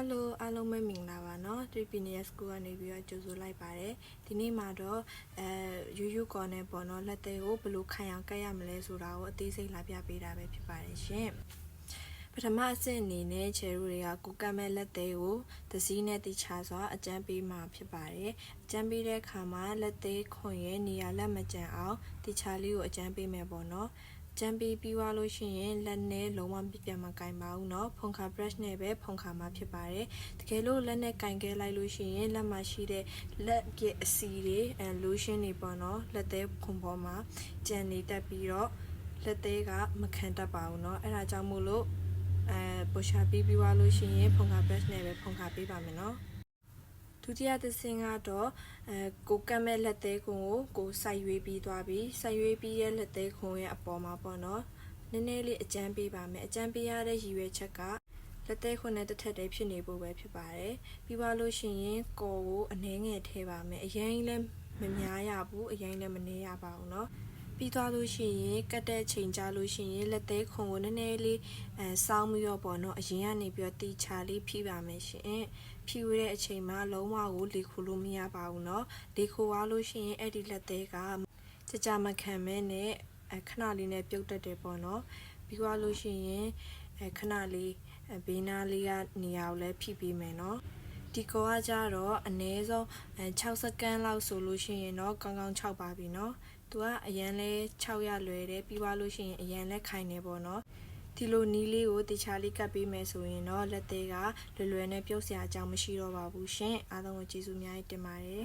Hello အားလုံးပဲမင်္ဂလာပါเนาะ 3PNS School ကနေပြီးတော့ကြိုဆိုလိုက်ပါတယ်ဒီနေ့မှာတော့ရိုးကော်နဲ့ပေါ့เนาะလက်သေးကိုဘယ်လိုခံအောင်ကတ်ရမလဲဆိုတာကိုအသေးစိတ်လာပြပေးတာပဲဖြစ်ပါတယ်ရှင်ပထမအဆင့်အနေနဲ့ချယ်တို့တွေကကိုကတ်မဲ့လက်သေးကိုသစည်းနဲ့တိချစွာအကျန်းပေးမှာဖြစ်ပါတယ်အကျန်းပေးတဲ့အခါမှာလက်သေးခွန်ရဲ့နေရာလက်မကျန်အောင်တိချလေးကိုအကျန်းပေးမယ်ပေါ့เนาะကျန်းပြီးပြီးသွားလို့ရှိရင်လက်နဲ့လုံးဝပြမကင်ပါဘူးเนาะဖုန်ခါ brush နဲ့ပဲဖုန်ခါမှာဖြစ်ပါတယ်တကယ်လို့လက်နဲ့ကင်ခဲလိုက်လို့ရှိရင်လက်မှာရှိတဲ့လက်ရဲ့အစီတွေlotion တွေပေါ့เนาะလက်သေးခွန်ပေါ်မှာကြံနေတတ်ပြီးတော့လက်သေးကမခံတတ်ပါဘူးเนาะအဲ့ဒါကြောင့်မို့လို့ပိုရှာပြီးပြီးသွားလို့ရှိရင်ဖုန်ခါ brush နဲ့ပဲဖုန်ခါပေးပါမယ်เนาะဒုတိယသဆင့်ကတော့ကိုကတ်မဲ့လက်သေးခွန်ကိုစိုက်ရွေးပြီးသွားပြီးစိုက်ရွေးပြီးရဲ့လက်သေးခွန်ရဲ့အပေါ်မှာပေါ့နော်နည်းနည်းလေးအကျန်းပေးပါမယ်အကျန်းပေးရတဲ့ရည်ရွယ်ချက်ကလက်သေးခွန်နဲ့တစ်ထပ်တည်းဖြစ်နေဖို့ပဲဖြစ်ပါတယ်ပြီးသွားလို့ရှိရင်ကော်ကိုအနှဲငယ်ထည့်ပါမယ်အရင်လည်းမများရဘူးအရင်လည်းမနည်းရပါဘူးเนาะပြီးသွားလို့ရှိရင်ကတ်တဲ့ချိန်ကြလို့ရှိရင်လက်သေးခွန်ကိုနည်းနည်းလေးစောင်းပြီးတော့ပေါ့နော်အရင်ကနေပြီးတော့တီချာလေးဖိပါမယ်ရှင်ဖြူတဲ့အချိန်မှာလုံးဝကိုလေခိုလို့မရပါဘူးเนาะလေခိုသွားလို့ရှိရင်အဲ့ဒီလက်သေးကကြမခံမဲနဲ့ခဏလေးနဲ့ပြုတ်တက်တယ်ပေါ့เนาะပြီးသွားလို့ရှိရင်ခဏလေးဘေးနားလေးကနေရာကိုလည်းဖိပေးမယ်เนาะဒီကောကကြတော့အနည်းဆုံး6စက္ကန့်လောက်ဆိုလို့ရှိရင်တော့ကောင်းကောင်း6ပါပြီเนาะသူကအရန်လဲ6ရလွယ်တယ်ပြီးသွားလို့ရှိရင်အရန်လဲခိုင်နေပေါ့เนาะဒီလိုနီးလေးကိုတခြားလေးကတ်ပေးမယ်ဆိုရင်တော့လက်သေးကလွယ်လွယ်နဲ့ပြုတ်စရာအကြောင်းမရှိတော့ပါဘူးရှင်အားလုံးကိုကျေးဇူးအများကြီးတင်ပါတယ်